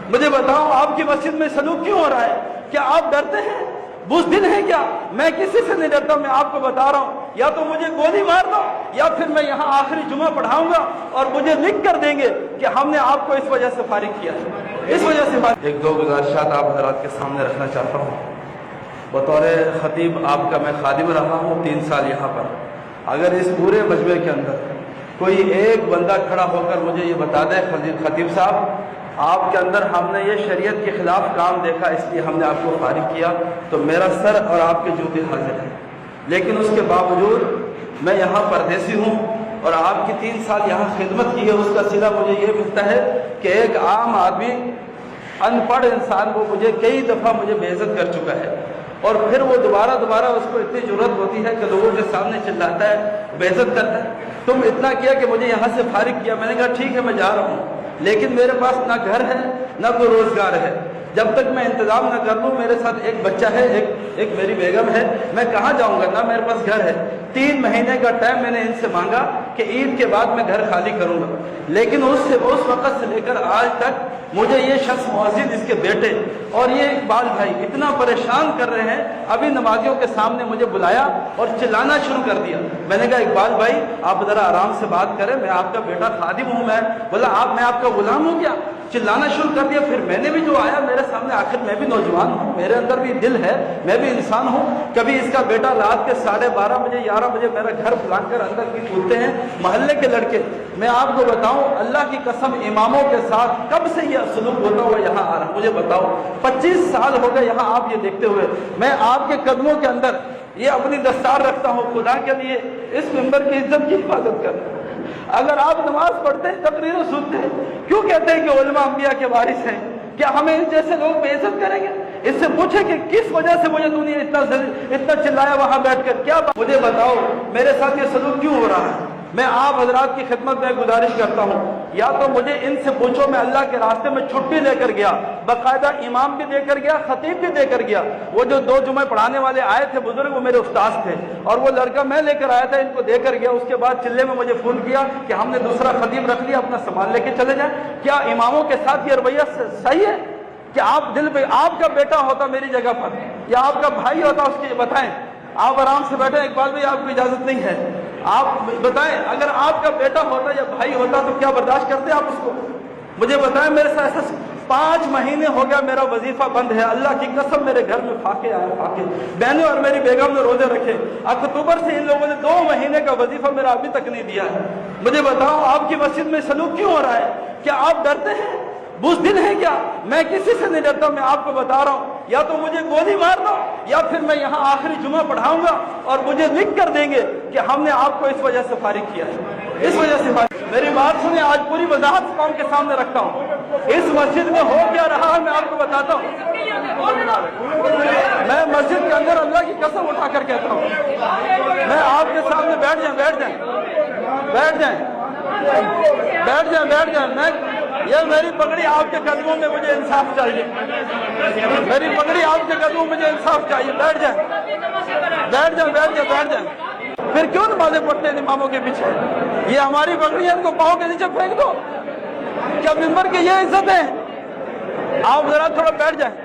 مجھے بتاؤ آپ کی مسجد میں سلوک کیوں ہو رہا ہے؟ کیا آپ ڈرتے ہیں؟ بزدل ہیں کیا؟ میں کسی سے نہیں ڈرتا، میں آپ کو بتا رہا ہوں، یا تو مجھے گولی مار دو یا پھر میں یہاں آخری جمعہ پڑھاؤں گا اور مجھے لکھ کر دیں گے کہ ہم نے آپ کو اس وجہ سے فارغ کیا ہے، اس وجہ سے فارغ۔ ایک دو گزارشات آپ حضرات کے سامنے رکھنا چاہتا ہوں۔ بطور خطیب آپ کا میں خادم رہا ہوں 3 سال یہاں پر۔ اگر اس پورے مجمع کے اندر کوئی ایک بندہ کھڑا ہو کر مجھے یہ بتا دے خطیب صاحب آپ کے اندر ہم نے یہ شریعت کے خلاف کام دیکھا اس لیے ہم نے آپ کو فارغ کیا، تو میرا سر اور آپ کے جوتے حاضر ہیں۔ لیکن اس کے باوجود میں یہاں پردیسی ہوں اور آپ کی 3 سال یہاں خدمت کی ہے، اس کا صلہ مجھے یہ ملتا ہے کہ ایک عام آدمی ان پڑھ انسان کو مجھے کئی دفعہ مجھے بے عزت کر چکا ہے، اور پھر وہ دوبارہ اس کو اتنی ضرورت ہوتی ہے کہ لوگوں کے سامنے چلاتا ہے، بے عزت کرتا ہے۔ تم اتنا کیا کہ مجھے یہاں سے فارغ کیا، میں نے کہا ٹھیک ہے میں جا رہا ہوں، لیکن میرے پاس نہ گھر ہے نہ کوئی روزگار ہے، جب تک میں انتظام نہ کر لوں، میرے ساتھ ایک بچہ ہے، ایک میری بیگم ہے، میں کہاں جاؤں گا، نہ میرے پاس گھر ہے۔ 3 مہینے کا ٹائم میں نے ان سے مانگا کہ عید کے بعد میں گھر خالی کروں گا، لیکن اس وقت سے لے کر آج تک مجھے یہ شخص مؤذن، اس کے بیٹے اور یہ اقبال بھائی اتنا پریشان کر رہے ہیں۔ ابھی نمازیوں کے سامنے مجھے بلایا اور چلانا شروع کر دیا۔ میں نے کہا اقبال بھائی آپ ذرا آرام سے بات کریں، میں آپ کا بیٹا خادم ہوں۔ میں آپ کا غلام ہوں کیا؟ چلانا شروع کر دیا۔ پھر میں نے بھی جو آیا میرے سامنے، آخر میں بھی نوجوان ہوں، میرے اندر بھی دل ہے، میں بھی انسان ہوں۔ کبھی اس کا بیٹا رات کے 12:30 بجے 11 بجے میرا گھر پھلان کر اندر بھی کودتے ہیں، محلے کے لڑکے۔ میں آپ کو بتاؤں اللہ کی قسم اماموں کے ساتھ کب سے یہ سلوک ہوتا ہوا یہاں آ رہا، مجھے بتاؤ 25 سال ہو گئے یہاں آپ یہ دیکھتے ہوئے۔ میں آپ کے قدموں کے اندر یہ اپنی دستار رکھتا ہوں خدا کے لیے اس ممبر کی عزت کی حفاظت کرنا۔ اگر آپ نماز پڑھتے ہیں، تقریریں سنتے ہیں، کیوں کہتے ہیں کہ علماء انبیاء کے وارث ہیں؟ کیا ہمیں اس جیسے لوگ بے عزت کریں گے؟ اس سے پوچھیں کہ کس وجہ سے مجھے تو نے اتنا چلایا وہاں بیٹھ کر، کیا مجھے بتاؤ میرے ساتھ یہ سلوک کیوں ہو رہا ہے؟ میں آپ حضرات کی خدمت میں گزارش کرتا ہوں، یا تو مجھے ان سے پوچھو، میں اللہ کے راستے میں چھٹی لے کر گیا، باقاعدہ امام بھی دے کر گیا، خطیب بھی دے کر گیا۔ وہ جو 2 جمعے پڑھانے والے آئے تھے بزرگ، وہ میرے استاذ تھے، اور وہ لڑکا میں لے کر آیا تھا، ان کو دے کر گیا۔ اس کے بعد چلے میں مجھے فون کیا کہ ہم نے دوسرا خطیب رکھ لیا، اپنا سامان لے کے چلے جائیں۔ کیا اماموں کے ساتھ یہ رویہ صحیح ہے؟ کہ آپ دل پہ آپ کا بیٹا ہوتا میری جگہ پر یا آپ کا بھائی ہوتا، اس کی بتائیں۔ آپ آرام سے بیٹھیں، اقبال بھائی آپ کو اجازت نہیں ہے، آپ بتائیں اگر آپ کا بیٹا ہوتا یا بھائی ہوتا تو کیا برداشت کرتے آپ اس کو؟ مجھے بتائیں میرے ساتھ ایسا 5 مہینے ہو گیا میرا وظیفہ بند ہے، اللہ کی قسم میرے گھر میں فاقے آئے، فاقے بہنیں اور میری بیگم نے روزے رکھے، اکتوبر سے ان لوگوں نے 2 مہینے کا وظیفہ میرا ابھی تک نہیں دیا ہے۔ مجھے بتاؤ آپ کی مسجد میں سلوک کیوں ہو رہا ہے؟ کیا آپ ڈرتے ہیں؟ بزدل ہیں کیا؟ میں کسی سے نہیں ڈرتا، میں آپ کو بتا رہا ہوں، یا تو مجھے گولی مار دو یا پھر میں یہاں آخری جمعہ پڑھاؤں گا اور مجھے لکھ کر دیں گے کہ ہم نے آپ کو اس وجہ سے فارغ کیا ہے، اس وجہ سے فارغ۔ میری بات سنیں، آج پوری وضاحت قوم کے سامنے رکھتا ہوں۔ اس مسجد میں ہو کیا رہا ہے میں آپ کو بتاتا ہوں۔ میں مسجد کے اندر اللہ کی قسم اٹھا کر کہتا ہوں، میں آپ کے سامنے بیٹھ جائیں میں یہ میری پگڑی آپ کے قدموں میں، مجھے انصاف چاہیے، میری پگڑی آپ کے قدموں میں، مجھے انصاف چاہیے۔ بیٹھ جائیں۔ پھر کیوں نمازیں پڑھتے ہیں اماموں کے پیچھے؟ یہ ہماری پگڑی ہے، ان کو پاؤں کے نیچے پھینک دو۔ کیا ممبر کی یہ عزت ہے؟ آپ ذرا تھوڑا بیٹھ جائیں۔